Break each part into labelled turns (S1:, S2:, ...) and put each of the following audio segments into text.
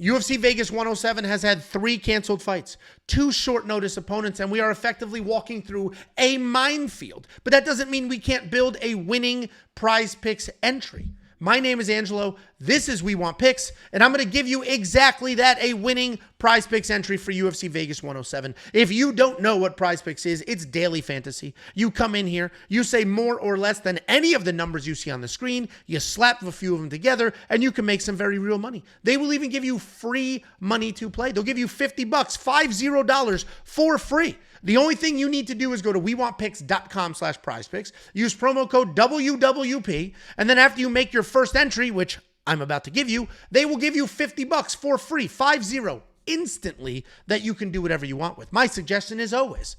S1: UFC Vegas 107 has had 3 canceled fights, 2 short notice opponents, and we are effectively walking through a minefield. But that doesn't mean we can't build a winning PrizePicks entry. My name is Angelo. This is We Want Picks, and I'm going to give you exactly that, a winning PrizePicks entry for UFC Vegas 107. If you don't know what PrizePicks is, it's daily fantasy. You come in here, you say more or less than any of the numbers you see on the screen, you slap a few of them together, and you can make some very real money. They will even give you free money to play. They'll give you $50, $50 for free. The only thing you need to do is go to WeWantPicks.com/PrizePicks, use promo code WWP, and then after you make your first entry, which I'm about to give you, they will give you $50 for free, 50, instantly, that you can do whatever you want with. My suggestion is always,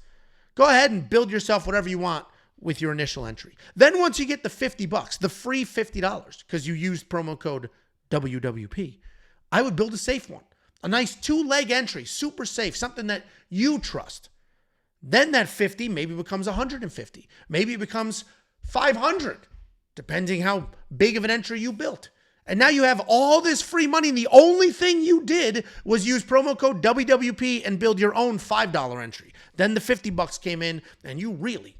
S1: go ahead and build yourself whatever you want with your initial entry. Then once you get the $50, the free $50, because you used promo code WWP, I would build a safe one. A nice 2-leg entry, super safe, something that you trust. Then that 50 maybe becomes 150. Maybe it becomes 500, depending how big of an entry you built. And now you have all this free money, and the only thing you did was use promo code WWP and build your own $5 entry. Then the $50 came in, and you really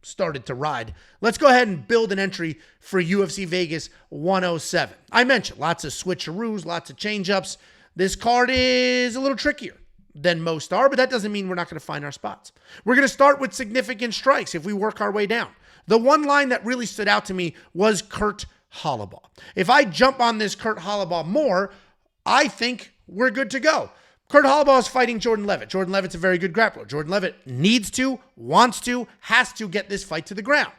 S1: started to ride. Let's go ahead and build an entry for UFC Vegas 107. I mentioned lots of switcheroos, lots of change-ups. This card is a little trickier than most are, but that doesn't mean we're not going to find our spots. We're going to start with significant strikes if we work our way down. The one line that really stood out to me was Kurt Hollabaugh. If I jump on this Kurt Hollabaugh more, I think we're good to go. Kurt Hollabaugh is fighting Jordan Levitt. Jordan Levitt's a very good grappler. Jordan Levitt needs to, wants to, has to get this fight to the ground.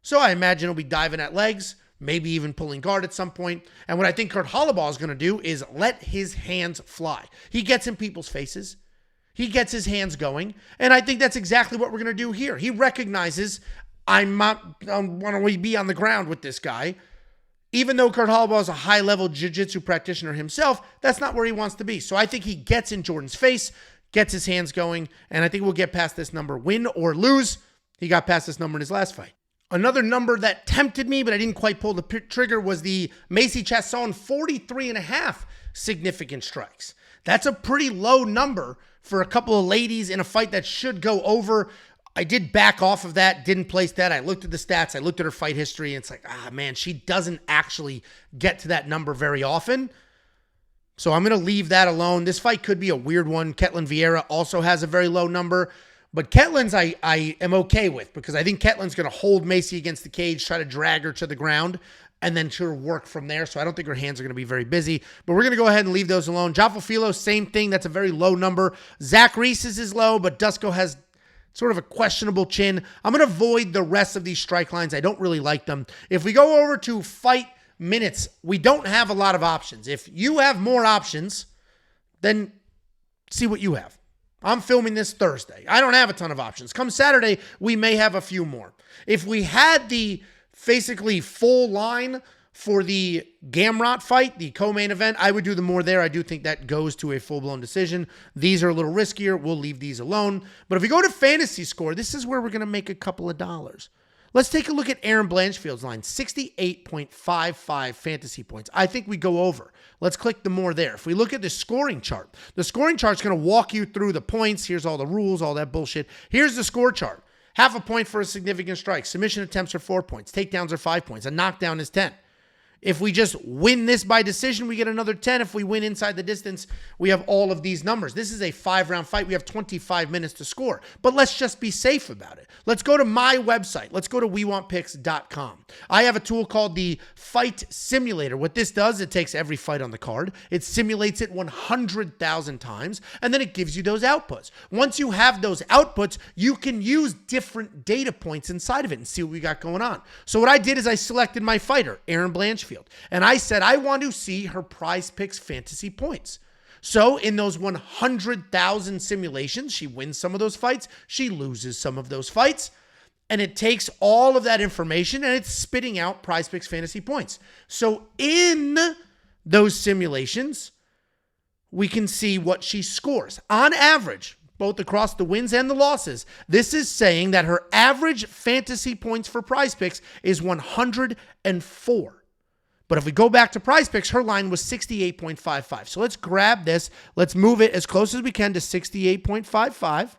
S1: So I imagine he'll be diving at legs, maybe even pulling guard at some point. And what I think Kurt Hollabaugh is going to do is let his hands fly. He gets in people's faces. He gets his hands going. And I think that's exactly what we're going to do here. He recognizes I want to be on the ground with this guy. Even though Kurt Hollabaugh is a high-level jiu-jitsu practitioner himself, that's not where he wants to be. So I think he gets in Jordan's face, gets his hands going, and I think we'll get past this number. Win or lose, he got past this number in his last fight. Another number that tempted me, but I didn't quite pull the trigger, was the Macy Chiasson 43.5 significant strikes. That's a pretty low number for a couple of ladies in a fight that should go over. I did back off of that, didn't place that. I looked at the stats, I looked at her fight history, and it's like, man, she doesn't actually get to that number very often. So I'm going to leave that alone. This fight could be a weird one. Ketlin Vieira also has a very low number. But Ketlin's I am okay with, because I think Ketlin's going to hold Macy against the cage, try to drag her to the ground, and then sort of work from there. So I don't think her hands are going to be very busy. But we're going to go ahead and leave those alone. Jaffa Filo, same thing. That's a very low number. Zach Reese's is low, but Dusko has sort of a questionable chin. I'm going to avoid the rest of these strike lines. I don't really like them. If we go over to fight minutes, we don't have a lot of options. If you have more options, then see what you have. I'm filming this Thursday. I don't have a ton of options. Come Saturday, we may have a few more. If we had the basically full line for the Gamrot fight, the co-main event, I would do the more there. I do think that goes to a full-blown decision. These are a little riskier. We'll leave these alone. But if we go to fantasy score, this is where we're going to make a couple of dollars. Let's take a look at Aaron Blanchfield's line, 68.55 fantasy points. I think we go over. Let's click the more there. If we look at the scoring chart, the scoring chart's going to walk you through the points. Here's all the rules, all that bullshit. Here's the score chart. Half a point for a significant strike. Submission attempts are 4 points. Takedowns are 5 points. A knockdown is 10. If we just win this by decision, we get another 10. If we win inside the distance, we have all of these numbers. This is a 5-round fight. We have 25 minutes to score. But let's just be safe about it. Let's go to my website. Let's go to WeWantPicks.com. I have a tool called the Fight Simulator. What this does, it takes every fight on the card. It simulates it 100,000 times, and then it gives you those outputs. Once you have those outputs, you can use different data points inside of it and see what we got going on. So what I did is I selected my fighter, Aaron Blanchfield. And I said, I want to see her PrizePicks fantasy points. So in those 100,000 simulations, she wins some of those fights. She loses some of those fights. And it takes all of that information and it's spitting out PrizePicks fantasy points. So in those simulations, we can see what she scores. On average, both across the wins and the losses, this is saying that her average fantasy points for PrizePicks is 104. But if we go back to PrizePicks, her line was 68.55. So let's grab this. Let's move it as close as we can to 68.55.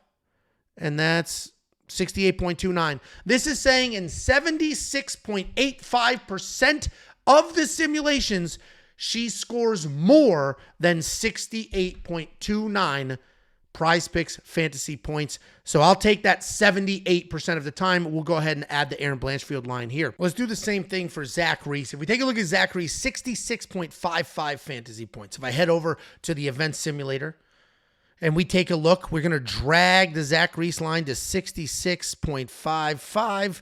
S1: And that's 68.29. This is saying in 76.85% of the simulations, she scores more than 68.29 PrizePicks fantasy points. So I'll take that 78% of the time. We'll go ahead and add the Aaron Blanchfield line here. Let's do the same thing for Zach Reese. If we take a look at Zach Reese, 66.55 fantasy points. If I head over to the event simulator and we take a look, we're going to drag the Zach Reese line to 66.55.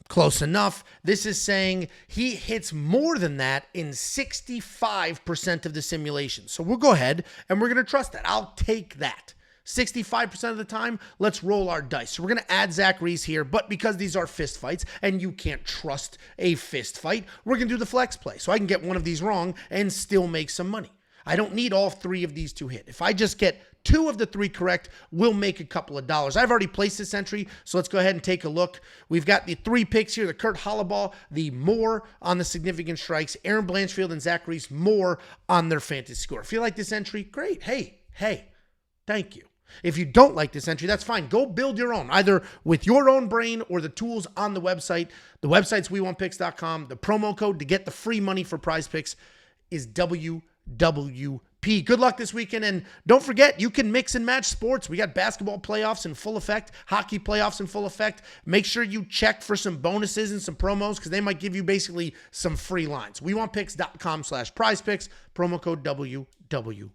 S1: Close enough. This is saying he hits more than that in 65% of the simulations. So we'll go ahead and we're going to trust that. I'll take that. 65% of the time, let's roll our dice. So we're going to add Zach Reese here, but because these are fist fights and you can't trust a fist fight, we're going to do the flex play. So I can get one of these wrong and still make some money. I don't need all three of these to hit. If I just get 2 of the 3 correct, we'll make a couple of dollars. I've already placed this entry, so let's go ahead and take a look. We've got the 3 picks here, the Kurt Hollaball, the more on the significant strikes, Aaron Blanchfield and Zach Reese more on their fantasy score. If you like this entry, great. Hey, thank you. If you don't like this entry, that's fine. Go build your own, either with your own brain or the tools on the website. The website's WeWantPicks.com. The promo code to get the free money for PrizePicks is WWP. Good luck this weekend, and don't forget, you can mix and match sports. We got basketball playoffs in full effect, hockey playoffs in full effect. Make sure you check for some bonuses and some promos because they might give you basically some free lines. WeWantPicks.com/PrizePicks, promo code WWP.